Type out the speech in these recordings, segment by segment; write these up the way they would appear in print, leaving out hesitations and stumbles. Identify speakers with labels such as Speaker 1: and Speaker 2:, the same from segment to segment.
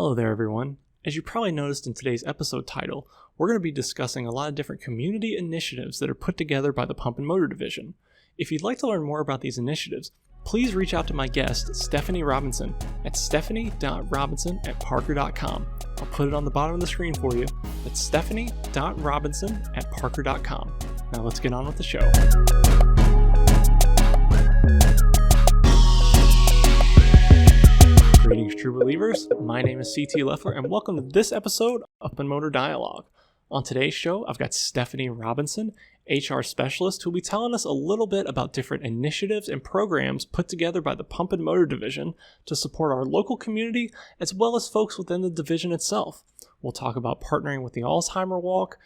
Speaker 1: Hello there, everyone. As you probably noticed in today's episode title, we're going to be discussing a lot of different community initiatives that are put together by the Pump and Motor Division. If you'd like to learn more about these initiatives, please reach out to my guest, Stephanie Robinson, at stephanie.robinson@parker.com. I'll put it on the bottom of the screen for you. That's stephanie.robinson@parker.com. Now let's get on with the show. Greetings, true believers. My name is CT Leffler, and welcome to this episode of Pump and Motor Dialogue. On today's show, I've got Stephanie Robinson, HR specialist, who will be telling us a little bit about different initiatives and programs put together by the Pump and Motor Division to support our local community, as well as folks within the division itself. We'll talk about partnering with the Alzheimer Walk,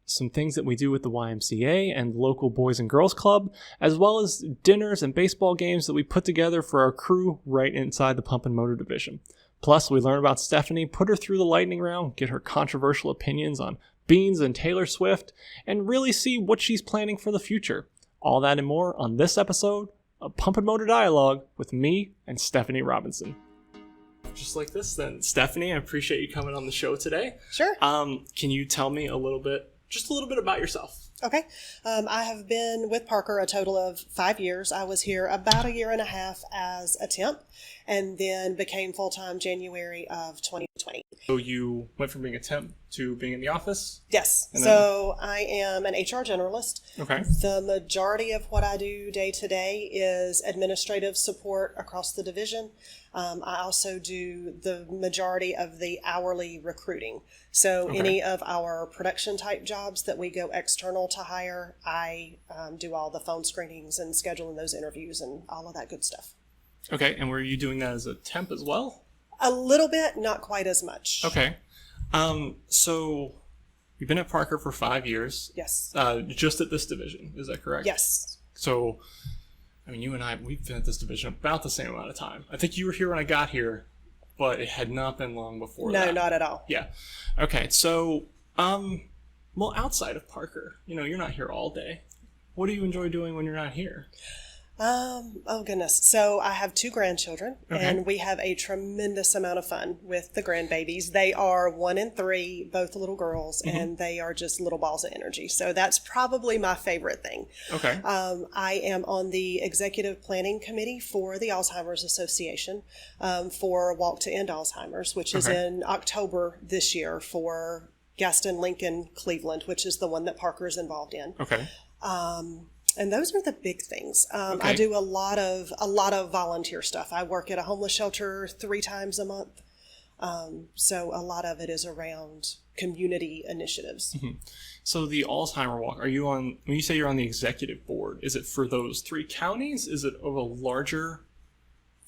Speaker 1: some things that we do with the YMCA and local Boys and Girls Club, as well as dinners and baseball games that we put together for our crew right inside the Pump and Motor Division. Plus, we learn about Stephanie, put her through the lightning round, get her controversial opinions on Beans and Taylor Swift, and really see what she's planning for the future. All that and more on this episode of Pump and Motor Dialogue with me and Stephanie Robinson. Just like this then. Stephanie, I appreciate you coming on the show today.
Speaker 2: Sure.
Speaker 1: Can you tell me just a little bit about yourself?
Speaker 2: Okay. I have been with Parker a total of 5 years. I was here about a year and a half as a temp and then became full-time January of 2020.
Speaker 1: So you went from being a temp to being in the office?
Speaker 2: Yes. So I am an HR generalist.
Speaker 1: Okay.
Speaker 2: The majority of what I do day to day is administrative support across the division. I also do the majority of the hourly recruiting. So any of our production type jobs that we go external to hire, I do all the phone screenings and scheduling those interviews and all of that good stuff.
Speaker 1: Okay. And were you doing that as a temp as well?
Speaker 2: A little bit, not quite as much.
Speaker 1: Okay. So you've been at Parker for 5 years.
Speaker 2: Yes.
Speaker 1: Just at this division, is that correct?
Speaker 2: Yes.
Speaker 1: So, I mean, you and I, we've been at this division about the same amount of time. I think you were here when I got here, but it had not been long before that.
Speaker 2: No, not at all.
Speaker 1: Yeah. Okay. So, well, outside of Parker, you're not here all day. What do you enjoy doing when you're not here?
Speaker 2: Oh goodness. So I have 2 grandchildren and we have a tremendous amount of fun with the grandbabies. They are 1 and 3, both little girls, and they are just little balls of energy. So that's probably my favorite thing.
Speaker 1: Okay.
Speaker 2: I am on the executive planning committee for the Alzheimer's Association, for Walk to End Alzheimer's, which is in October this year for Gaston, Lincoln, Cleveland, which is the one that Parker is involved in.
Speaker 1: Okay.
Speaker 2: And those are the big things. I do a lot of volunteer stuff. I work at a homeless shelter 3 times a month. So a lot of it is around community initiatives.
Speaker 1: Mm-hmm. So the Alzheimer Walk, when you say you're on the executive board, is it for those 3 counties? Is it of a larger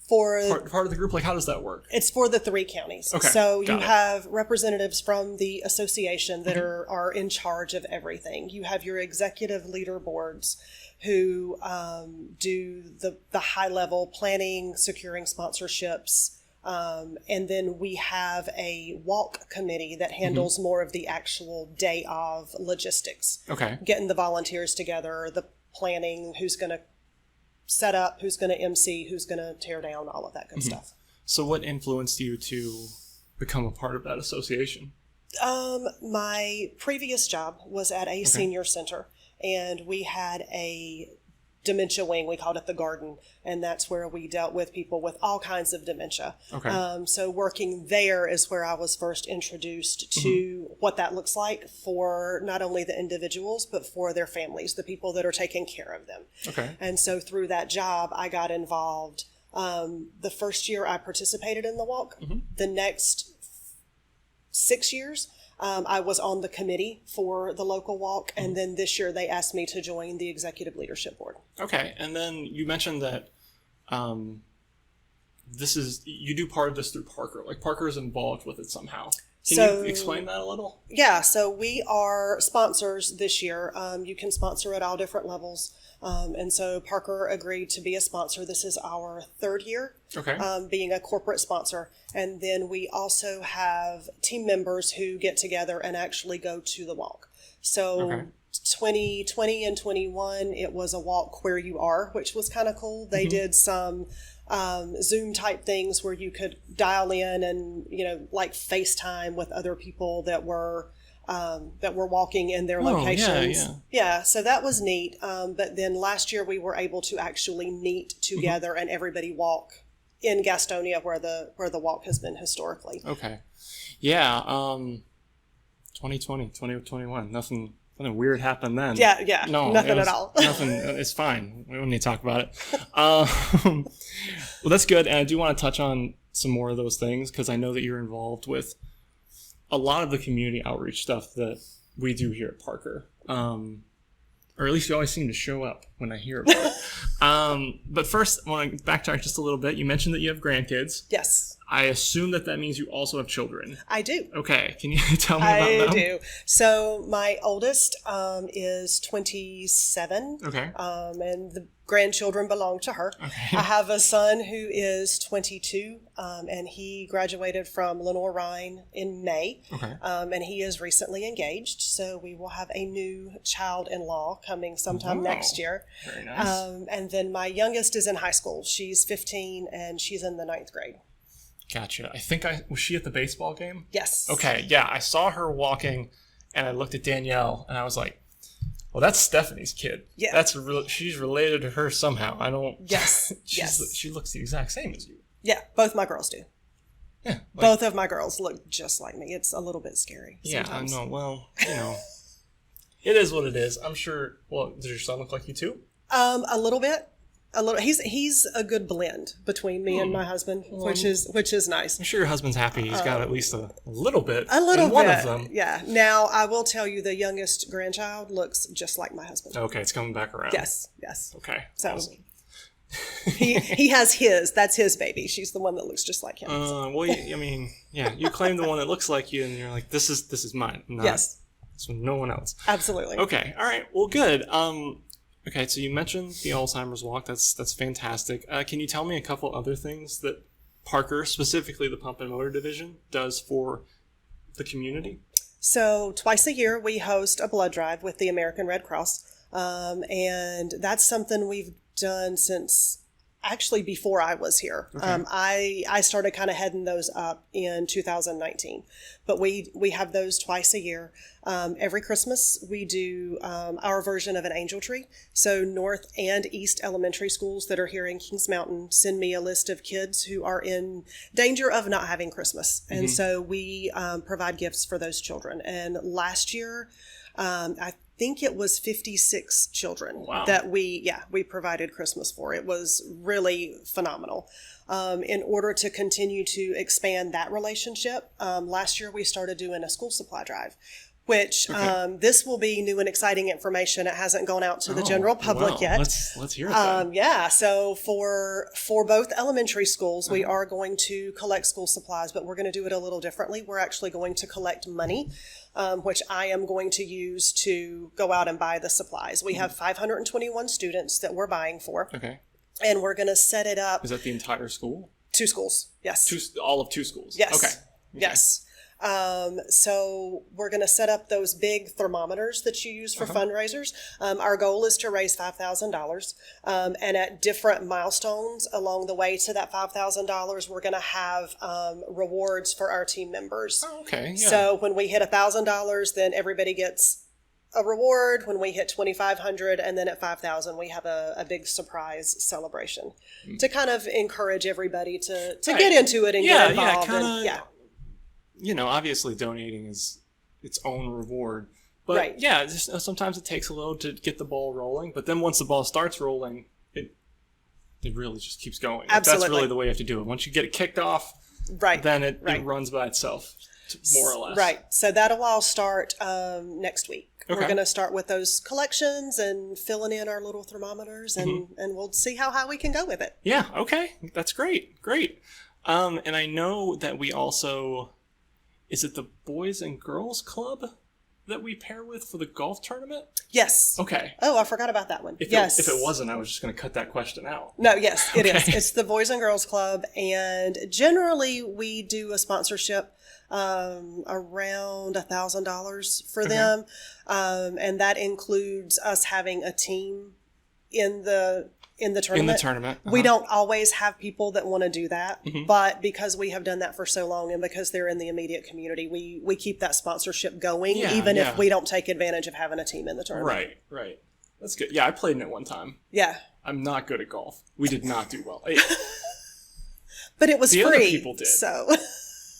Speaker 1: part of the group? Like, how does that work?
Speaker 2: It's for the 3 counties.
Speaker 1: Okay.
Speaker 2: So you have representatives from the association that are in charge of everything. You have your executive leader boards who do the high level planning, securing sponsorships. And then we have a walk committee that handles more of the actual day of logistics. Okay. Getting the volunteers together, the planning, who's going to set up, who's going to MC, who's going to tear down, all of that good stuff. So
Speaker 1: what influenced you to become a part of that association?
Speaker 2: My previous job was at a senior center, and we had a dementia wing. We called it the garden, and that's where we dealt with people with all kinds of dementia. So working there is where I was first introduced to what that looks like for not only the individuals, but for their families, the people that are taking care of them. And so through that job, I got involved. The first year I participated in the walk. The next 6 years, I was on the committee for the local walk, and then this year they asked me to join the executive leadership board. Okay, and then you mentioned that you do part of this through Parker. Like, Parker is involved with it somehow. Can you explain that a little? Yeah, so we are sponsors this year. You can sponsor at all different levels. And so Parker agreed to be a sponsor. This is our 3rd year being a corporate sponsor. And then we also have team members who get together and actually go to the walk. So 2020 and 21, it was a walk where you are, which was kind of cool. They did some Zoom type things where you could dial in and, like FaceTime with other people that were walking in their locations. Yeah, so that was neat. But then last year we were able to actually meet together and everybody walk in Gastonia where the walk has been historically.
Speaker 1: Okay. Yeah. 2020, 2021, nothing weird happened then.
Speaker 2: Yeah. No, nothing at all.
Speaker 1: Nothing. It's fine. We don't need to talk about it. Well, that's good. And I do want to touch on some more of those things because I know that you're involved with a lot of the community outreach stuff that we do here at Parker. Or at least you always seem to show up when I hear about it. But first, I want to backtrack just a little bit. You mentioned that you have grandkids.
Speaker 2: Yes.
Speaker 1: I assume that means you also have children.
Speaker 2: I do.
Speaker 1: Okay. Can you tell me about them?
Speaker 2: I do. So my oldest is 27.
Speaker 1: Okay.
Speaker 2: And the grandchildren belong to her.
Speaker 1: Okay.
Speaker 2: I have a son who is 22, and he graduated from Lenore-Rhine in May.
Speaker 1: Okay.
Speaker 2: And he is recently engaged, so we will have a new child-in-law coming sometime next year.
Speaker 1: Very nice.
Speaker 2: And then my youngest is in high school. She's 15, and she's in the 9th grade.
Speaker 1: Gotcha. Was she at the baseball game?
Speaker 2: Yes.
Speaker 1: Okay, yeah. I saw her walking, and I looked at Danielle, and I was like, well, that's Stephanie's kid.
Speaker 2: Yeah.
Speaker 1: She's related to her somehow. I don't...
Speaker 2: Yes.
Speaker 1: She looks the exact same as you.
Speaker 2: Yeah, both my girls do.
Speaker 1: Yeah.
Speaker 2: Both of my girls look just like me. It's a little bit scary sometimes.
Speaker 1: Yeah, I know. Well, it is what it is. I'm sure... Well, does your son look like you too?
Speaker 2: A little bit. He's a good blend between me and my husband, which is nice.
Speaker 1: I'm sure your husband's happy. He's got at least a little bit.
Speaker 2: One
Speaker 1: of them.
Speaker 2: Yeah. Now I will tell you, the youngest grandchild looks just like my husband.
Speaker 1: Okay, it's coming back around.
Speaker 2: Yes.
Speaker 1: Okay.
Speaker 2: So
Speaker 1: awesome.
Speaker 2: he has his. That's his baby. She's the one that looks just like him.
Speaker 1: Well, you claim the one that looks like you, and you're like, this is mine.
Speaker 2: Yes.
Speaker 1: So no one else.
Speaker 2: Absolutely.
Speaker 1: Okay. All right. Well, good. Okay, so you mentioned the Alzheimer's Walk. That's fantastic. Can you tell me a couple other things that Parker, specifically the Pump and Motor Division, does for the community?
Speaker 2: So twice a year we host a blood drive with the American Red Cross, and that's something we've done since actually before I was here. Okay. I started kind of heading those up in 2019, but we have those twice a year. Every Christmas we do our version of an angel tree. So North and East elementary schools that are here in Kings Mountain send me a list of kids who are in danger of not having Christmas. And so we provide gifts for those children. And last year, I think it was 56 children that we provided Christmas for. It was really phenomenal. In order to continue to expand that relationship, last year we started doing a school supply drive, which this will be new and exciting information. It hasn't gone out to the general public yet.
Speaker 1: Let's hear it then.
Speaker 2: So for both elementary schools, we are going to collect school supplies, but we're going to do it a little differently. We're actually going to collect money, which I am going to use to go out and buy the supplies. We have 521 students that we're buying for.
Speaker 1: Okay.
Speaker 2: And we're going to set it up.
Speaker 1: Is that the entire school?
Speaker 2: 2 schools, yes.
Speaker 1: All of 2 schools?
Speaker 2: Yes.
Speaker 1: Okay.
Speaker 2: Yes. So we're going to set up those big thermometers that you use for fundraisers. Our goal is to raise $5,000. And at different milestones along the way to that $5,000, we're going to have rewards for our team members.
Speaker 1: Oh, okay. Yeah.
Speaker 2: So when we hit $1,000, then everybody gets a reward. When we hit $2,500 and then at $5,000, we have a big surprise celebration to kind of encourage everybody to get into it and get involved.
Speaker 1: Obviously donating is its own reward. But sometimes it takes a little to get the ball rolling. But then once the ball starts rolling, it really just keeps going.
Speaker 2: Absolutely.
Speaker 1: That's really the way you have to do it. Once you get it kicked off, then it runs by itself, more or less.
Speaker 2: Right. So that'll all start next week. Okay. We're going to start with those collections and filling in our little thermometers, and we'll see how high we can go with it.
Speaker 1: Yeah, okay. That's great. Great. And I know that we also... Is it the Boys and Girls Club that we pair with for the golf tournament?
Speaker 2: Yes.
Speaker 1: Okay.
Speaker 2: Oh, I forgot about that one.
Speaker 1: If it wasn't, I was just going to cut that question out.
Speaker 2: No, yes, it is. It's the Boys and Girls Club, and generally we do a sponsorship around $1,000 for them, and that includes us having a team in the tournament.
Speaker 1: In the tournament.
Speaker 2: We don't always have people that want to do that, but because we have done that for so long and because they're in the immediate community, we keep that sponsorship going, even if we don't take advantage of having a team in the tournament.
Speaker 1: Right. That's good. Yeah, I played in it one time.
Speaker 2: Yeah.
Speaker 1: I'm not good at golf. We did not do well.
Speaker 2: But it was
Speaker 1: the
Speaker 2: free.
Speaker 1: Other people did.
Speaker 2: So.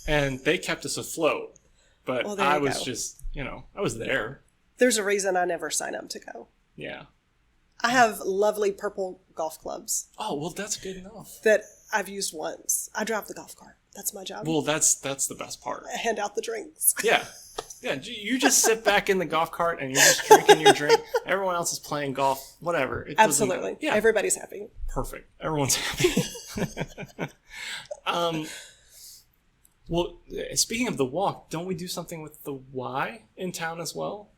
Speaker 1: And they kept us afloat. But I was just, I was there.
Speaker 2: There's a reason I never sign up to go.
Speaker 1: Yeah.
Speaker 2: I have lovely purple golf clubs.
Speaker 1: Oh, well, that's good enough.
Speaker 2: That I've used once. I drive the golf cart. That's my job.
Speaker 1: Well, that's the best part.
Speaker 2: I hand out the drinks.
Speaker 1: Yeah. Yeah, you just sit back in the golf cart and you're just drinking your drink. Everyone else is playing golf, whatever.
Speaker 2: Absolutely. Yeah. Everybody's happy.
Speaker 1: Perfect. Everyone's happy. Well, speaking of the walk, don't we do something with the Y in town as well?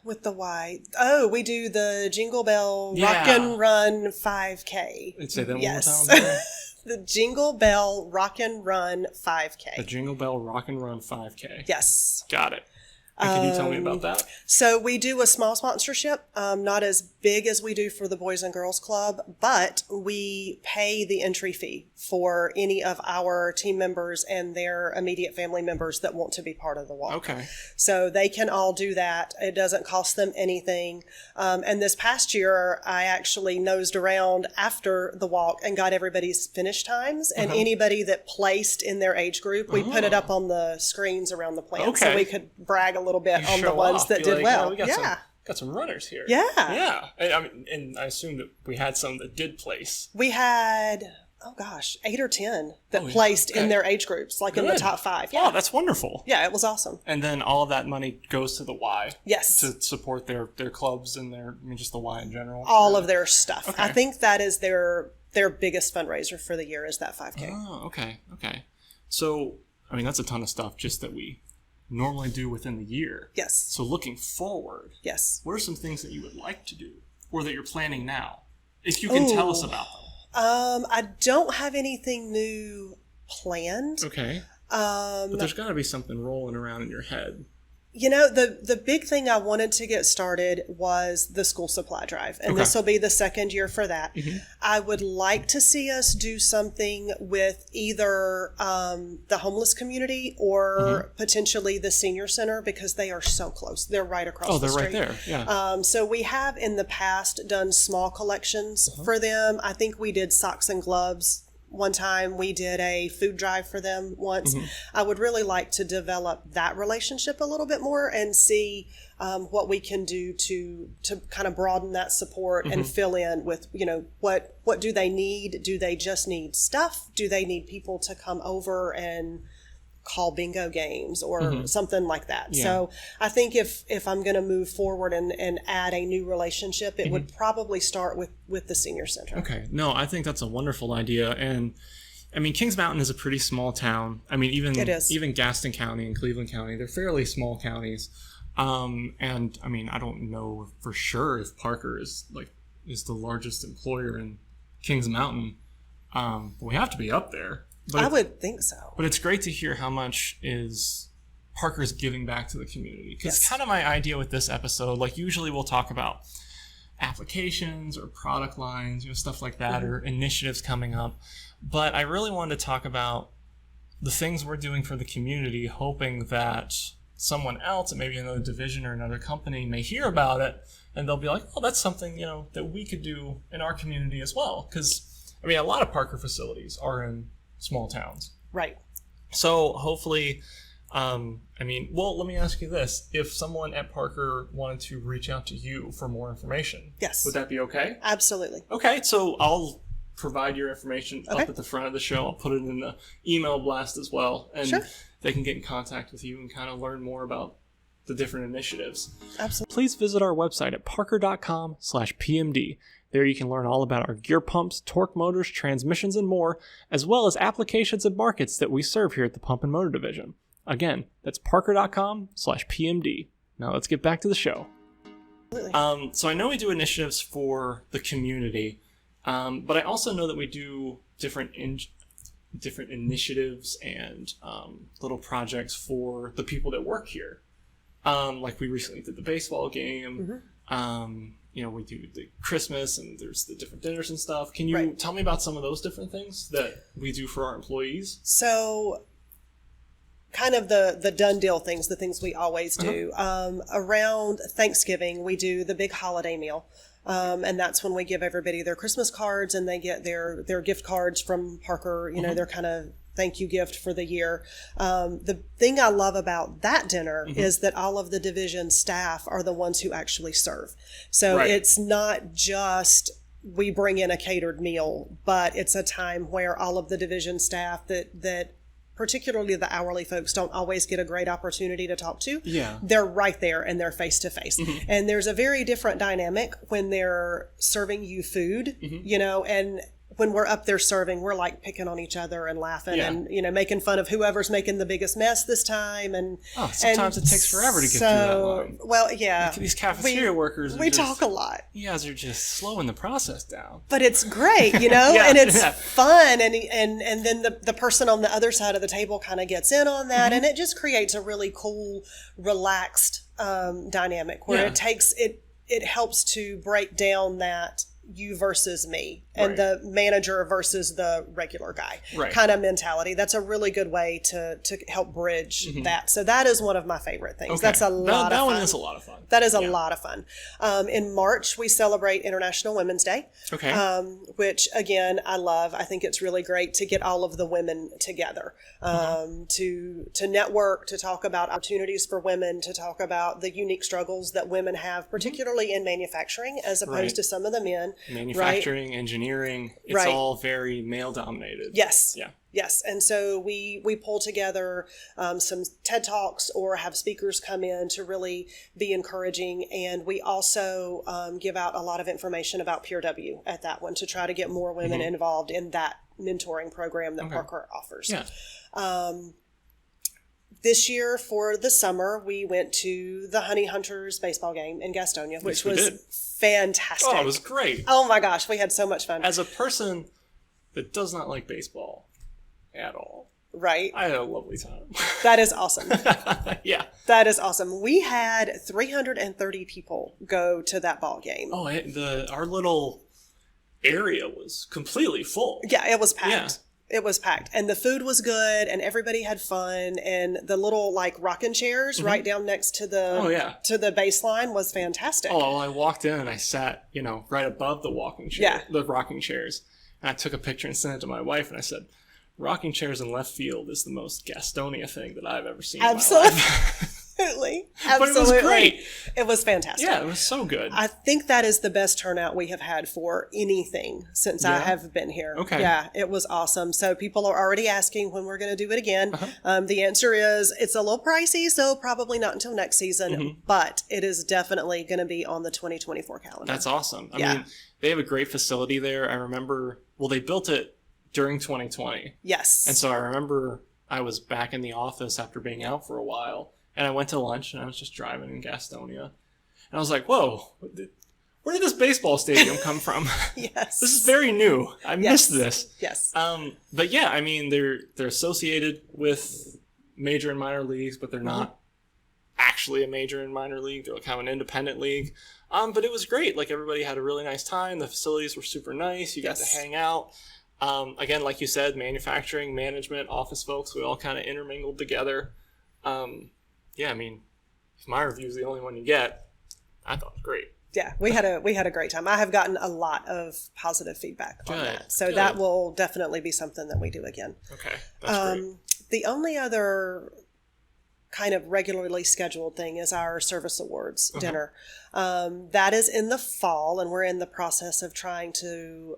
Speaker 2: With the Y. Oh, we do the Jingle Bell Rock and Run 5K.
Speaker 1: Say that one more time.
Speaker 2: The Jingle Bell Rock and Run 5K.
Speaker 1: The Jingle Bell Rock and Run 5K.
Speaker 2: Yes.
Speaker 1: Got it. And can you tell me about that?
Speaker 2: So we do a small sponsorship, not as big as we do for the Boys and Girls Club, but we pay the entry fee for any of our team members and their immediate family members that want to be part of the walk.
Speaker 1: Okay.
Speaker 2: So they can all do that. It doesn't cost them anything. And this past year, I actually nosed around after the walk and got everybody's finish times. And anybody that placed in their age group, we put it up on the screens around the plant so we could brag a little bit on the ones that did well.
Speaker 1: We got some runners here.
Speaker 2: Yeah.
Speaker 1: And I assume that we had some that did place.
Speaker 2: We had, 8 or 10 that placed in their age groups, like in the top 5. Yeah.
Speaker 1: Oh, that's wonderful.
Speaker 2: Yeah, it was awesome.
Speaker 1: And then all of that money goes to the Y.
Speaker 2: Yes.
Speaker 1: To support their clubs and just the Y in general.
Speaker 2: All of their stuff. Okay. I think that is their biggest fundraiser for the year is that 5K.
Speaker 1: Oh, okay. So, that's a ton of stuff just that we normally do within the year.
Speaker 2: Yes.
Speaker 1: So looking forward,
Speaker 2: yes.
Speaker 1: What are some things that you would like to do or that you're planning now? If you can tell us about them.
Speaker 2: I don't have anything new planned.
Speaker 1: Okay. But there's got to be something rolling around in your head.
Speaker 2: The big thing I wanted to get started was the school supply drive, and this will be the second year for that. I would like to see us do something with either the homeless community or potentially the senior center because they are so close. They're right across the street.
Speaker 1: Oh, they're right there, yeah.
Speaker 2: So we have in the past done small collections for them. I think we did socks and gloves. One time we did a food drive for them once. I would really like to develop that relationship a little bit more and see what we can do to kind of broaden that support and fill in with, what do they need? Do they just need stuff? Do they need people to come over and call bingo games or something like that? Yeah. So I think if I'm going to move forward and add a new relationship, it would probably start with the senior center.
Speaker 1: Okay. No, I think that's a wonderful idea. And Kings Mountain is a pretty small town. Even Gaston County and Cleveland County, they're fairly small counties. And I don't know for sure if Parker is the largest employer in Kings Mountain. But we have to be up there. But
Speaker 2: I would think so.
Speaker 1: But it's great to hear how much Parker's giving back to the community. Because kind of my idea with this episode, usually we'll talk about applications or product lines, stuff like that, or initiatives coming up. But I really wanted to talk about the things we're doing for the community, hoping that someone else, maybe another division or another company, may hear about it, and they'll be like, oh, that's something, that we could do in our community as well. Because, a lot of Parker facilities are in small towns.
Speaker 2: Right.
Speaker 1: So hopefully, let me ask you this. If someone at Parker wanted to reach out to you for more information,
Speaker 2: yes,
Speaker 1: would that be okay?
Speaker 2: Absolutely.
Speaker 1: Okay, so I'll provide your information up at the front of the show. I'll put it in the email blast as well. And they can get in contact with you and kind of learn more about the different initiatives.
Speaker 2: Absolutely.
Speaker 1: Please visit our website at parker.com/PMD. There you can learn all about our gear pumps, torque motors, transmissions, and more, as well as applications and markets that we serve here at the Pump and Motor Division. Again, that's parker.com/PMD. Now let's get back to the show. So I know we do initiatives for the community, but I also know that we do different initiatives and little projects for the people that work here. Like we recently did the baseball game. we do the Christmas and there's the different dinners and stuff. Can you
Speaker 2: Right.
Speaker 1: tell me about some of those different things that we do for our employees?
Speaker 2: So kind of the done deal things, the things we always do. Around Thanksgiving, we do the big holiday meal. And that's when we give everybody their Christmas cards and they get their gift cards from Parker, their kind of thank you gift for the year. The thing I love about that dinner is that all of the division staff are the ones who actually serve. So it's not just we bring in a catered meal, but it's a time where all of the division staff that particularly the hourly folks don't always get a great opportunity to talk to.
Speaker 1: Yeah.
Speaker 2: They're right there and they're face to face. And there's a very different dynamic when they're serving you food, and when we're up there serving, we're like picking on each other and laughing and, making fun of whoever's making the biggest mess this time. And
Speaker 1: sometimes it takes forever to get through that line.
Speaker 2: Well, yeah.
Speaker 1: These cafeteria workers
Speaker 2: we talk a lot.
Speaker 1: You guys are just slowing the process down.
Speaker 2: But it's great, and it's fun. And then the person on the other side of the table kind of gets in on that. And it just creates a really cool, relaxed dynamic where it helps to break down that you versus me and the manager versus the regular guy kind of mentality. That's a really good way to help bridge that. So that is one of my favorite things. That's a lot of fun. That one
Speaker 1: is a lot of fun.
Speaker 2: That is a lot of fun. In March, we celebrate International Women's Day, which again, I love. I think it's really great to get all of the women together, to network, to talk about opportunities for women, to talk about the unique struggles that women have, particularly in manufacturing, as opposed to some of the men.
Speaker 1: Manufacturing, engineering, it's all very male dominated.
Speaker 2: Yes.
Speaker 1: Yeah.
Speaker 2: Yes. And so we pull together some TED Talks or have speakers come in to really be encouraging. And we also give out a lot of information about Peer W at that one to try to get more women involved in that mentoring program that Parker offers.
Speaker 1: Yeah.
Speaker 2: This year for the summer, we went to the Honey Hunters baseball game in Gastonia, which was fantastic.
Speaker 1: Oh, it was great.
Speaker 2: Oh my gosh, we had so much fun.
Speaker 1: As a person that does not like baseball at all,
Speaker 2: right?
Speaker 1: I had a lovely time.
Speaker 2: That is awesome.
Speaker 1: Yeah.
Speaker 2: That is awesome. We had 330 people go to that ball game.
Speaker 1: Oh, our little area was completely full.
Speaker 2: Yeah, it was packed.
Speaker 1: Yeah.
Speaker 2: It was packed, and the food was good, and everybody had fun, and the little rocking chairs right down next to the to the baseline was fantastic.
Speaker 1: Oh, well, I walked in and I sat, right above the the rocking chairs, and I took a picture and sent it to my wife, and I said, "Rocking chairs in left field is the most Gastonia thing that I've ever seen."
Speaker 2: Absolutely.
Speaker 1: In my life.
Speaker 2: Absolutely.
Speaker 1: But it was great.
Speaker 2: It was fantastic.
Speaker 1: Yeah, it was so good.
Speaker 2: I think that is the best turnout we have had for anything since I have been here.
Speaker 1: Okay.
Speaker 2: Yeah, it was awesome. So people are already asking when we're going to do it again. The answer is it's a little pricey, so probably not until next season, but it is definitely going to be on the 2024 calendar.
Speaker 1: That's awesome. I mean, they have a great facility there. I remember, they built it during 2020.
Speaker 2: Yes.
Speaker 1: And so I remember I was back in the office after being out for a while. And I went to lunch, and I was just driving in Gastonia. And I was like, whoa, where did this baseball stadium come from?
Speaker 2: Yes.
Speaker 1: This is very new. I missed this.
Speaker 2: Yes.
Speaker 1: But yeah, I mean, they're associated with major and minor leagues, but they're not actually a major and minor league. They're kind of an independent league. But it was great. Everybody had a really nice time. The facilities were super nice. You got to hang out. Again, like you said, manufacturing, management, office folks, we all kind of intermingled together. Yeah, I mean, if my review is the only one you get, I thought it was great.
Speaker 2: Yeah, we had a great time. I have gotten a lot of positive feedback on that. So that will definitely be something that we do again.
Speaker 1: Okay, that's great.
Speaker 2: The only other kind of regularly scheduled thing is our service awards dinner. That is in the fall, and we're in the process of trying to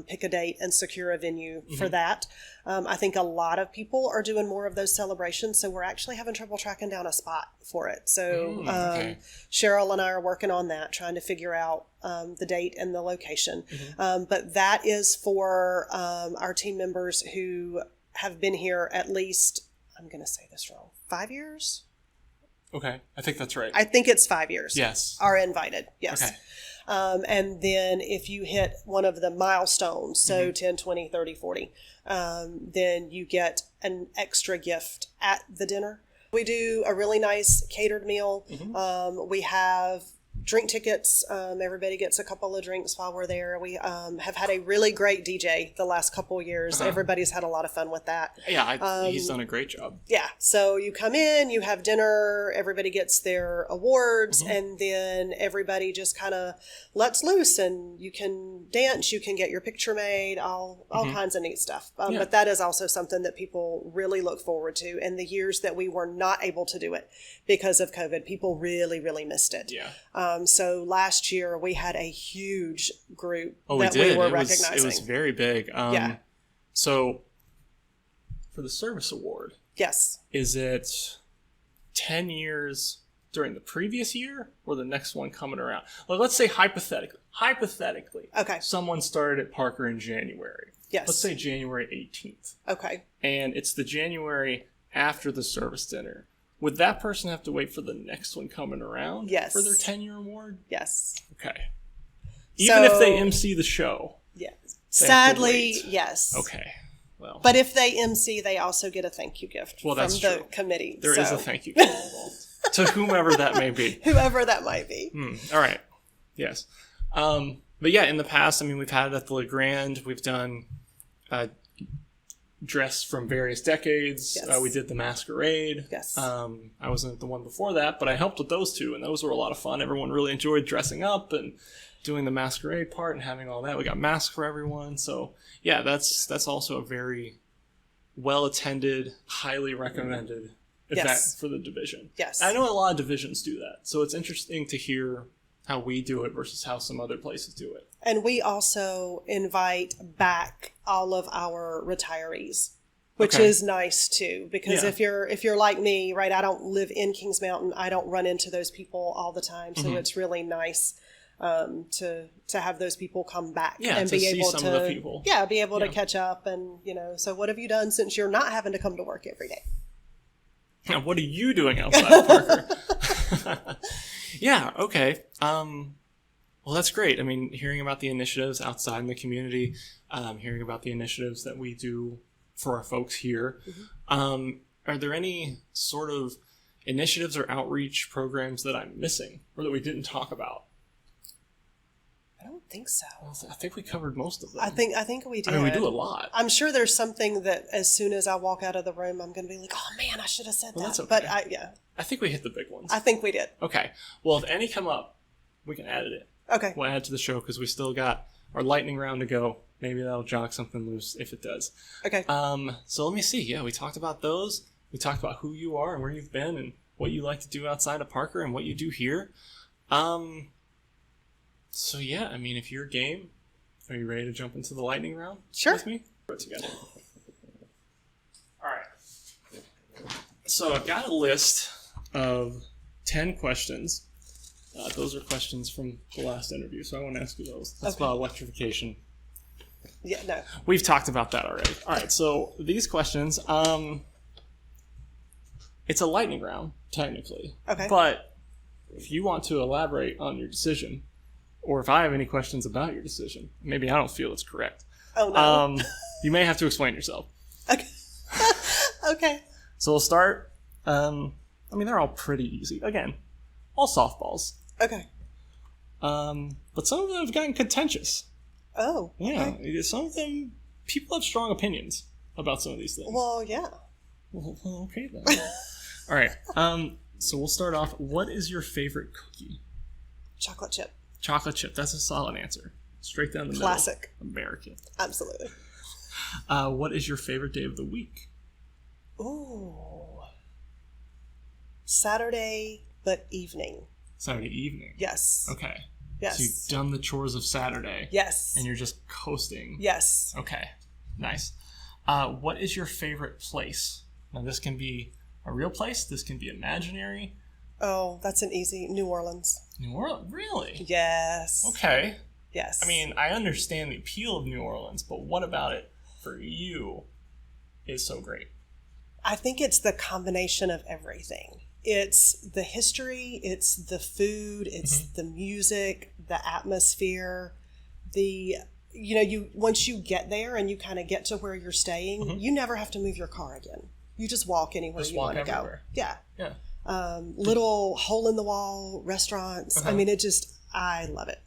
Speaker 2: pick a date and secure a venue for that. I think a lot of people are doing more of those celebrations, so we're actually having trouble tracking down a spot for it. So Cheryl and I are working on that, trying to figure out the date and the location. But that is for our team members who have been here at least, I'm going to say this wrong, 5 years?
Speaker 1: Okay, I think that's right.
Speaker 2: I think it's 5 years.
Speaker 1: Yes.
Speaker 2: Are invited, yes.
Speaker 1: Okay.
Speaker 2: And then if you hit one of the milestones, so 10, 20, 30, 40, then you get an extra gift at the dinner. We do a really nice catered meal. We have drink tickets. Everybody gets a couple of drinks while we're there. We have had a really great DJ the last couple of years. Everybody's had a lot of fun with that.
Speaker 1: Yeah, he's done a great job.
Speaker 2: Yeah. So you come in, you have dinner, everybody gets their awards, and then everybody just kind of lets loose, and you can dance, you can get your picture made, all kinds of neat stuff. But that is also something that people really look forward to. And the years that we were not able to do it because of COVID, people really, really missed it.
Speaker 1: Yeah.
Speaker 2: So last year we had a huge group
Speaker 1: we were recognizing. It was very big. So for the service award,
Speaker 2: yes,
Speaker 1: is it 10 years during the previous year or the next one coming around? Well, let's say hypothetically,
Speaker 2: okay,
Speaker 1: someone started at Parker in January.
Speaker 2: Yes.
Speaker 1: Let's say January 18th.
Speaker 2: Okay.
Speaker 1: And it's the January after the service dinner. Would that person have to wait for the next one coming around?
Speaker 2: Yes.
Speaker 1: For their 10-year award?
Speaker 2: Yes.
Speaker 1: Okay. Even if they MC the show?
Speaker 2: Yes. Sadly, yes.
Speaker 1: Okay. Well.
Speaker 2: But if they MC, they also get a thank you gift from the committee.
Speaker 1: There is a thank you gift involved. To whomever that may be.
Speaker 2: Whoever that might be.
Speaker 1: All right. Yes. But yeah, in the past, I mean, we've had it at the LeGrand. We've done dress from various decades.
Speaker 2: Yes.
Speaker 1: We did the masquerade.
Speaker 2: Yes.
Speaker 1: I wasn't at the one before that, but I helped with those two, and those were a lot of fun. Everyone really enjoyed dressing up and doing the masquerade part and having all that. We got masks for everyone. So yeah, that's also a very well-attended, highly recommended event for the division.
Speaker 2: Yes.
Speaker 1: I know a lot of divisions do that. So it's interesting to hear how we do it versus how some other places do it.
Speaker 2: And we also invite back all of our retirees, which is nice too, because if you're like me, right, I don't live in Kings Mountain. I don't run into those people all the time. So it's really nice to have those people come back and be able to be able to catch up. And, so what have you done since you're not having to come to work every day?
Speaker 1: Now, what are you doing outside of Parker? Yeah, okay. Well, that's great. I mean, hearing about the initiatives outside in the community, hearing about the initiatives that we do for our folks here. Are there any sort of initiatives or outreach programs that I'm missing or that we didn't talk about?
Speaker 2: I don't think so.
Speaker 1: Well, I think we covered most of them.
Speaker 2: I think we did.
Speaker 1: I mean, we do a lot.
Speaker 2: I'm sure there's something that as soon as I walk out of the room, I'm going to be like, oh man, I should have said that.
Speaker 1: That's okay.
Speaker 2: But
Speaker 1: I think we hit the big ones.
Speaker 2: I think we did.
Speaker 1: Okay. Well, if any come up, we can add it in.
Speaker 2: Okay.
Speaker 1: We'll add to the show because we still got our lightning round to go. Maybe that'll jog something loose if it does.
Speaker 2: Okay.
Speaker 1: So let me see. Yeah, we talked about those. We talked about who you are and where you've been and what you like to do outside of Parker and what you do here. So yeah, I mean, if you're game, are you ready to jump into the lightning round?
Speaker 2: Sure.
Speaker 1: With me? Put it together. All right. So I've got a list of 10 questions. Those are questions from the last interview, so I won't ask you those. That's about electrification.
Speaker 2: Yeah, no.
Speaker 1: We've talked about that already. All right, so these questions, it's a lightning round, technically.
Speaker 2: Okay.
Speaker 1: But if you want to elaborate on your decision, or if I have any questions about your decision, maybe I don't feel it's correct.
Speaker 2: Oh, no.
Speaker 1: You may have to explain yourself.
Speaker 2: Okay. Okay.
Speaker 1: So we'll start. I mean, they're all pretty easy. Again, all softballs.
Speaker 2: Okay.
Speaker 1: But some of them have gotten contentious.
Speaker 2: Oh.
Speaker 1: Yeah.
Speaker 2: Okay.
Speaker 1: Some of them, people have strong opinions about some of these things.
Speaker 2: Well, yeah.
Speaker 1: Well, okay then. All right. So we'll start off. What is your favorite cookie?
Speaker 2: Chocolate chip.
Speaker 1: Chocolate chip. That's a solid answer. Straight down the middle.
Speaker 2: Classic.
Speaker 1: American.
Speaker 2: Absolutely.
Speaker 1: What is your favorite day of the week?
Speaker 2: Ooh. Saturday, but evening.
Speaker 1: Saturday evening.
Speaker 2: Yes.
Speaker 1: Okay.
Speaker 2: Yes.
Speaker 1: So you've done the chores of Saturday.
Speaker 2: Yes.
Speaker 1: And you're just coasting.
Speaker 2: Yes.
Speaker 1: Okay. Nice. What is your favorite place? Now, this can be a real place. This can be imaginary.
Speaker 2: Oh, that's an easy. New Orleans.
Speaker 1: New Orleans? Really?
Speaker 2: Yes.
Speaker 1: Okay.
Speaker 2: Yes.
Speaker 1: I mean, I understand the appeal of New Orleans, but what about it for you is so great?
Speaker 2: I think it's the combination of everything. It's the history, it's the food, it's the music, the atmosphere, once you get there and you kind of get to where you're staying, you never have to move your car again. You just walk anywhere you want to go.
Speaker 1: Yeah.
Speaker 2: little hole-in-the-wall restaurants. I mean, I love it.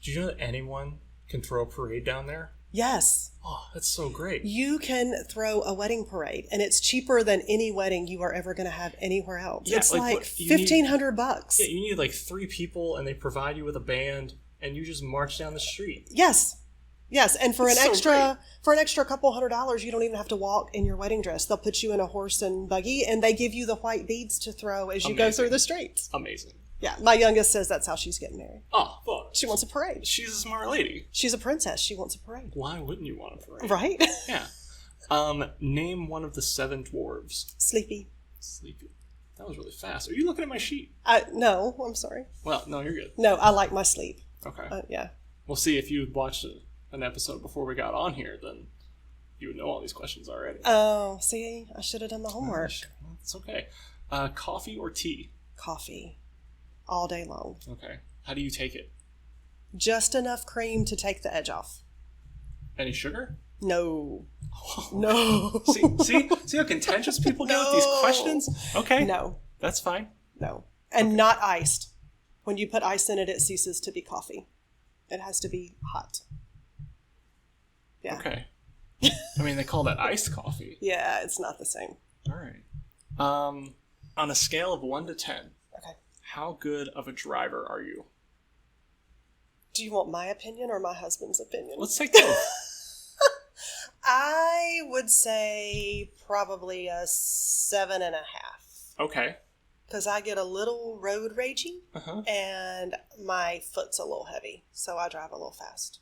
Speaker 1: Do you know that anyone can throw a parade down there?
Speaker 2: Yes.
Speaker 1: Oh, that's so great.
Speaker 2: You can throw a wedding parade, and it's cheaper than any wedding you are ever going to have anywhere else. Yeah, it's like $1,500.
Speaker 1: Yeah, you need like 3 people, and they provide you with a band, and you just march down the street.
Speaker 2: Yes. Yes, and for an extra couple $100, you don't even have to walk in your wedding dress. They'll put you in a horse and buggy, and they give you the white beads to throw as you go through the streets.
Speaker 1: Amazing.
Speaker 2: Yeah, my youngest says that's how she's getting married.
Speaker 1: Oh, well.
Speaker 2: She wants a parade.
Speaker 1: She's a smart lady.
Speaker 2: She's a princess. She wants a parade.
Speaker 1: Why wouldn't you want a parade?
Speaker 2: Right?
Speaker 1: Yeah. Name one of the 7 dwarves.
Speaker 2: Sleepy.
Speaker 1: That was really fast. Are you looking at my sheet?
Speaker 2: No, I'm sorry.
Speaker 1: Well, no, you're good.
Speaker 2: No, I like my sleep.
Speaker 1: Okay.
Speaker 2: Yeah.
Speaker 1: We'll see if you had watched an episode before we got on here, then you would know all these questions already.
Speaker 2: Oh, see, I should have done the homework.
Speaker 1: It's okay. Coffee or tea?
Speaker 2: Coffee. All day long.
Speaker 1: Okay. How do you take it?
Speaker 2: Just enough cream to take the edge off.
Speaker 1: Any sugar?
Speaker 2: No. No.
Speaker 1: See how contentious people get with these questions? Okay.
Speaker 2: No.
Speaker 1: That's fine.
Speaker 2: No. And not iced. When you put ice in it, it ceases to be coffee. It has to be hot. Yeah.
Speaker 1: Okay. I mean, they call that iced coffee.
Speaker 2: Yeah, it's not the same.
Speaker 1: All right. On a scale of 1 to 10,
Speaker 2: okay,
Speaker 1: how good of a driver are you?
Speaker 2: Do you want my opinion or my husband's opinion?
Speaker 1: Let's take both.
Speaker 2: I would say probably a 7.5.
Speaker 1: Okay.
Speaker 2: Because I get a little road ragey, and my foot's a little heavy, so I drive a little fast.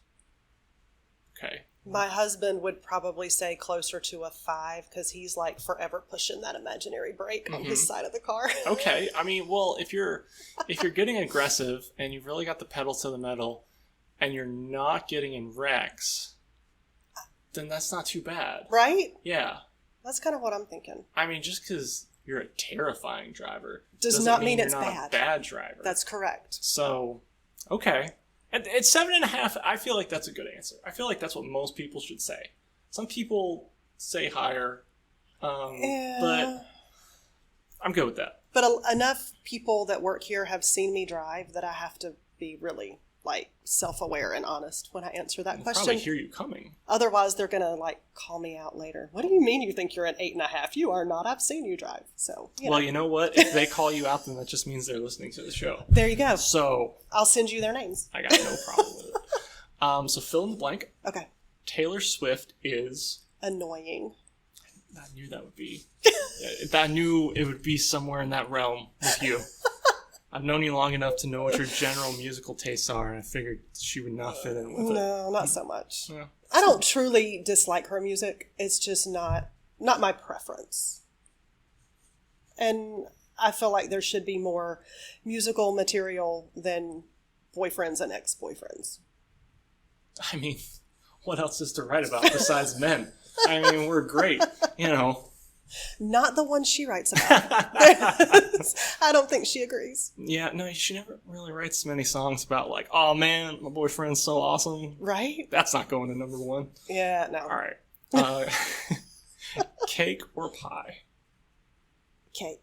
Speaker 1: Okay.
Speaker 2: My husband would probably say closer to a 5 because he's like forever pushing that imaginary brake on his side of the car.
Speaker 1: Okay. I mean, well, if you're getting aggressive and you've really got the pedal to the metal and you're not getting in wrecks, then that's not too bad.
Speaker 2: Right?
Speaker 1: Yeah.
Speaker 2: That's kind of what I'm thinking.
Speaker 1: I mean, just because you're a terrifying driver
Speaker 2: does not mean it's
Speaker 1: you're not
Speaker 2: bad.
Speaker 1: A bad driver.
Speaker 2: That's correct.
Speaker 1: So, okay. At 7.5, I feel like that's a good answer. I feel like that's what most people should say. Some people say higher, but I'm good with that.
Speaker 2: But enough people that work here have seen me drive that I have to be really self-aware and honest when I answer that question.
Speaker 1: Probably hear you coming.
Speaker 2: Otherwise, they're gonna call me out later. What do you mean you think you're an 8.5? You are not. I've seen you drive. So
Speaker 1: well, you know what? If they call you out, then that just means they're listening to the show.
Speaker 2: There you go.
Speaker 1: So
Speaker 2: I'll send you their names.
Speaker 1: I got no problem with it. So fill in the blank.
Speaker 2: Okay.
Speaker 1: Taylor Swift is
Speaker 2: annoying.
Speaker 1: I knew that would be. I knew it would be somewhere in that realm with you. I've known you long enough to know what your general musical tastes are, and I figured she would not fit in with it.
Speaker 2: No, not so much.
Speaker 1: Yeah.
Speaker 2: I don't truly dislike her music. It's just not my preference. And I feel like there should be more musical material than boyfriends and ex-boyfriends.
Speaker 1: I mean, what else is to write about besides men? I mean, we're great, Not
Speaker 2: the one she writes about. I don't think she agrees.
Speaker 1: Yeah, no, she never really writes many songs about oh man, my boyfriend's so awesome.
Speaker 2: Right?
Speaker 1: That's not going to number 1.
Speaker 2: Yeah, no.
Speaker 1: All right. Cake or pie?
Speaker 2: Cake.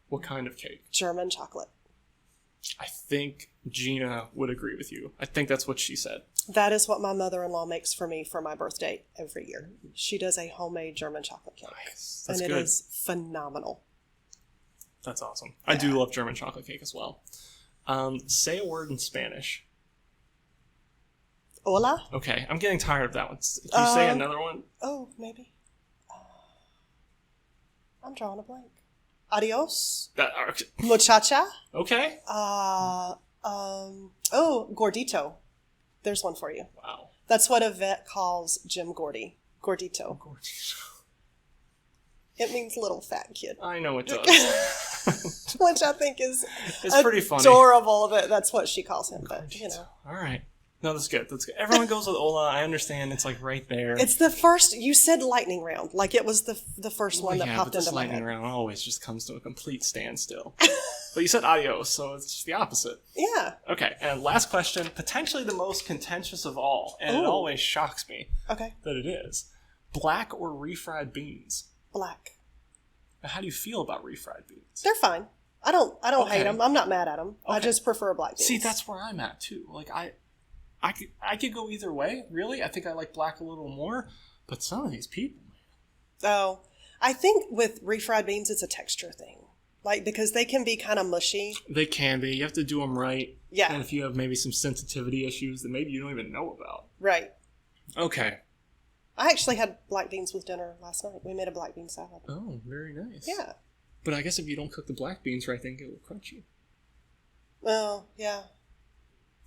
Speaker 1: What kind of cake?
Speaker 2: German chocolate.
Speaker 1: I think Gina would agree with you. I think that's what she said.
Speaker 2: That is what my mother-in-law makes for me for my birthday every year. She does a homemade German chocolate cake.
Speaker 1: Nice. That's
Speaker 2: good.
Speaker 1: It
Speaker 2: is phenomenal.
Speaker 1: That's awesome. Yeah. I do love German chocolate cake as well. Say a word in Spanish.
Speaker 2: Hola?
Speaker 1: Okay, I'm getting tired of that one. Can you say another one?
Speaker 2: Oh, maybe. I'm drawing a blank. Adios. Muchacha.
Speaker 1: Okay.
Speaker 2: Gordito. There's one for you.
Speaker 1: Wow.
Speaker 2: That's what a vet calls Jim Gordy. Gordito. It means little fat kid.
Speaker 1: I know it does.
Speaker 2: Which I think is
Speaker 1: it's pretty funny.
Speaker 2: Adorable that that's what she calls him, but
Speaker 1: All right. No, that's good. That's good. Everyone goes with Ola. I understand. It's right there.
Speaker 2: It's the first. You said lightning round. It was the first one that popped into my head.
Speaker 1: Lightning round always just comes to a complete standstill. But you said adios, so it's just the opposite.
Speaker 2: Yeah.
Speaker 1: Okay, and last question, potentially the most contentious of all, and it always shocks me that it is. Black or refried beans?
Speaker 2: Black.
Speaker 1: How do you feel about refried beans?
Speaker 2: They're fine. I don't
Speaker 1: Okay.
Speaker 2: hate them. I'm not mad at them. I
Speaker 1: Okay.
Speaker 2: just prefer black beans.
Speaker 1: See, that's where I'm at too. Like I could go either way. Really, I think I like black a little more. But some of these people,
Speaker 2: Oh, I think with refried beans, it's a texture thing. Like, because they can be kind of mushy.
Speaker 1: they can be. You have to do them right.
Speaker 2: Yeah.
Speaker 1: And if you have maybe some sensitivity issues that maybe you don't even know about.
Speaker 2: Right.
Speaker 1: Okay.
Speaker 2: I actually had black beans with dinner last night. We made a black bean salad.
Speaker 1: Oh, very nice.
Speaker 2: Yeah.
Speaker 1: But I guess if you don't cook the black beans right, then get a little crunchy.
Speaker 2: Oh, yeah.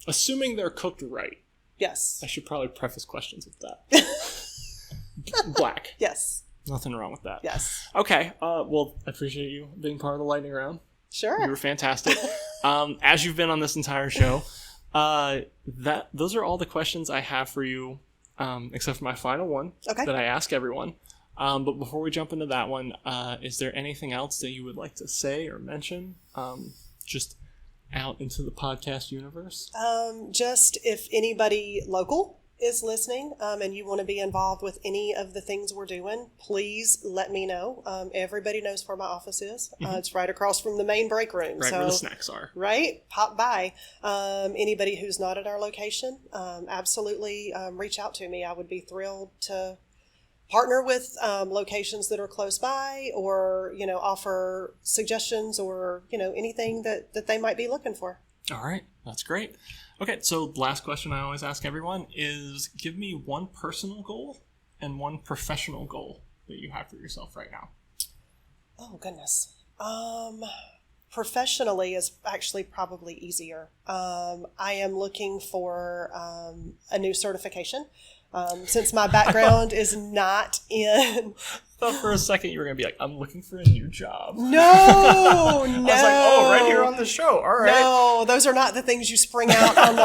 Speaker 1: Assuming they're cooked right.
Speaker 2: Yes.
Speaker 1: I should probably preface questions with that. Black.
Speaker 2: Yes.
Speaker 1: Nothing wrong with that.
Speaker 2: Yes.
Speaker 1: Okay. Well, I appreciate you being part of the lightning round.
Speaker 2: Sure.
Speaker 1: You were fantastic. As you've been on this entire show, those are all the questions I have for you, except for my final one that I ask everyone. But before we jump into that one, is there anything else that you would like to say or mention? Just out into the podcast universe?
Speaker 2: Just if anybody local is listening and you want to be involved with any of the things we're doing, please let me know. Everybody knows where my office is. It's right across from the main break room.
Speaker 1: Right where the snacks are.
Speaker 2: Right? Pop by. Anybody who's not at our location, absolutely reach out to me. I would be thrilled to partner with locations that are close by, or offer suggestions, or anything that they might be looking for.
Speaker 1: All right, that's great. Okay, so the last question I always ask everyone is, give me one personal goal and one professional goal that you have for yourself right now.
Speaker 2: Oh goodness. Professionally is actually probably easier. I am looking for a new certification. Since my background is not in...
Speaker 1: I thought for a second you were going to be like, I'm looking for a new job.
Speaker 2: No.
Speaker 1: I was like, oh, right here on the show. All right.
Speaker 2: No, those are not the things you spring out on the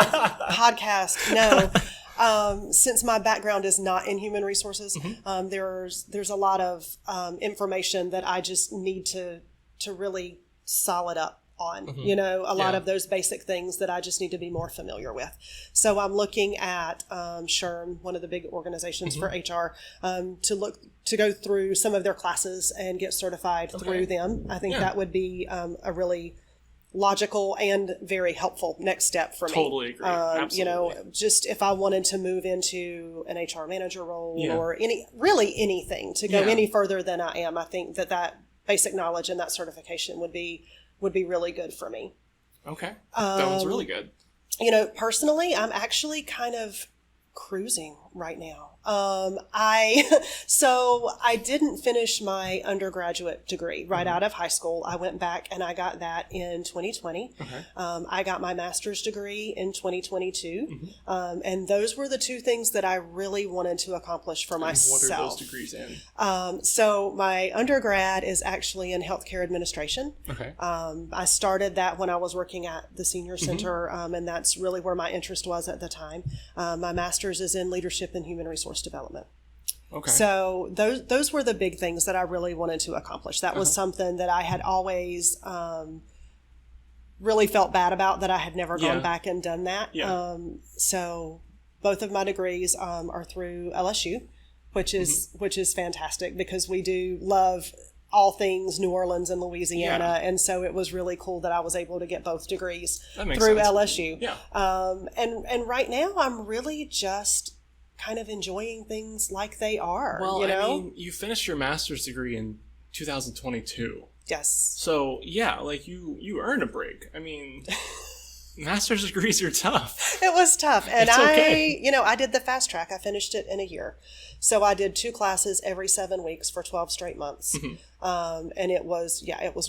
Speaker 2: podcast. No. Since my background is not in human resources, there's a lot of information that I just need to really solid up on, a lot of those basic things that I just need to be more familiar with. So I'm looking at SHRM, one of the big organizations for HR, to go through some of their classes and get certified through them. I think that would be a really logical and very helpful next step for me.
Speaker 1: Totally agree. Absolutely.
Speaker 2: Just if I wanted to move into an HR manager role or anything to go any further than I am, I think that basic knowledge and that certification would be really good for me.
Speaker 1: Okay. That one's really good.
Speaker 2: Personally, I'm actually kind of cruising right now. I didn't finish my undergraduate degree right out of high school. I went back and I got that in 2020.
Speaker 1: Okay.
Speaker 2: I got my master's degree in 2022. And those were the two things that I really wanted to accomplish for myself.
Speaker 1: What are those degrees in?
Speaker 2: So my undergrad is actually in healthcare administration.
Speaker 1: Okay.
Speaker 2: I started that when I was working at the senior center, and that's really where my interest was at the time. My master's is in leadership and human resource development.
Speaker 1: Okay.
Speaker 2: So those were the big things that I really wanted to accomplish. That was something that I had always really felt bad about, that I had never gone back and done that.
Speaker 1: Yeah.
Speaker 2: So both of my degrees are through LSU, which is fantastic, because we do love all things New Orleans and Louisiana. And so it was really cool that I was able to get both degrees through LSU.
Speaker 1: Yeah.
Speaker 2: And right now I'm really just kind of enjoying things like they are.
Speaker 1: Well, I mean, you finished your master's degree in 2022.
Speaker 2: Yes.
Speaker 1: So, yeah, like you earned a break. I mean, master's degrees are tough.
Speaker 2: It was tough. And
Speaker 1: it's okay.
Speaker 2: I did the fast track. I finished it in a year. So I did 2 classes every 7 weeks for 12 straight months. And it was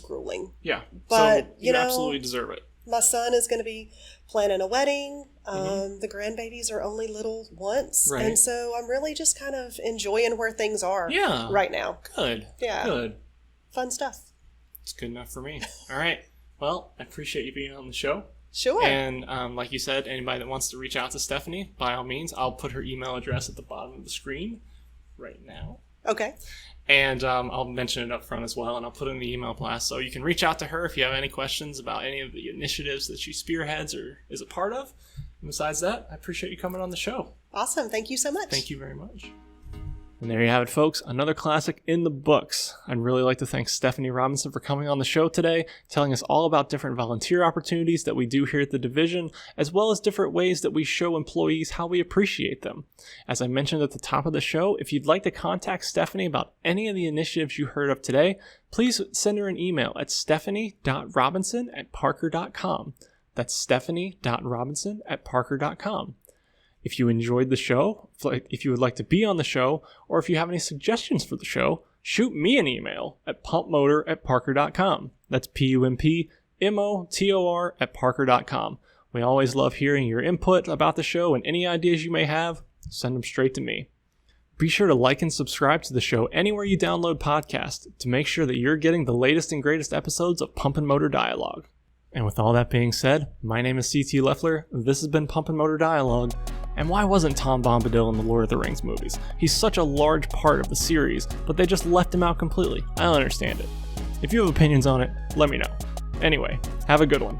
Speaker 2: grueling.
Speaker 1: Yeah.
Speaker 2: But,
Speaker 1: so you absolutely deserve it.
Speaker 2: My son is going to be planning a wedding. The grandbabies are only little once.
Speaker 1: Right.
Speaker 2: And so I'm really just kind of enjoying where things are right now.
Speaker 1: Good.
Speaker 2: Yeah.
Speaker 1: Good.
Speaker 2: Fun stuff.
Speaker 1: It's good enough for me. All right. Well, I appreciate you being on the show.
Speaker 2: Sure.
Speaker 1: And like you said, anybody that wants to reach out to Stephanie, by all means, I'll put her email address at the bottom of the screen right now.
Speaker 2: Okay.
Speaker 1: And I'll mention it up front as well, and I'll put it in the email blast. So you can reach out to her if you have any questions about any of the initiatives that she spearheads or is a part of. And besides that, I appreciate you coming on the show.
Speaker 2: Awesome. Thank you so much.
Speaker 1: Thank you very much. And there you have it, folks, another classic in the books. I'd really like to thank Stephanie Robinson for coming on the show today, telling us all about different volunteer opportunities that we do here at the division, as well as different ways that we show employees how we appreciate them. As I mentioned at the top of the show, if you'd like to contact Stephanie about any of the initiatives you heard of today, please send her an email at stephanie.robinson@parker.com. That's stephanie.robinson@parker.com. If you enjoyed the show, if you would like to be on the show, or if you have any suggestions for the show, shoot me an email at pumpmotor@parker.com. That's PUMPMOTOR@parker.com. We always love hearing your input about the show, and any ideas you may have, send them straight to me. Be sure to like and subscribe to the show anywhere you download podcasts to make sure that you're getting the latest and greatest episodes of Pump and Motor Dialogue. And with all that being said, my name is CT Leffler, this has been Pump and Motor Dialogue. And why wasn't Tom Bombadil in the Lord of the Rings movies? He's such a large part of the series, but they just left him out completely. I don't understand it. If you have opinions on it, let me know. Anyway, have a good one.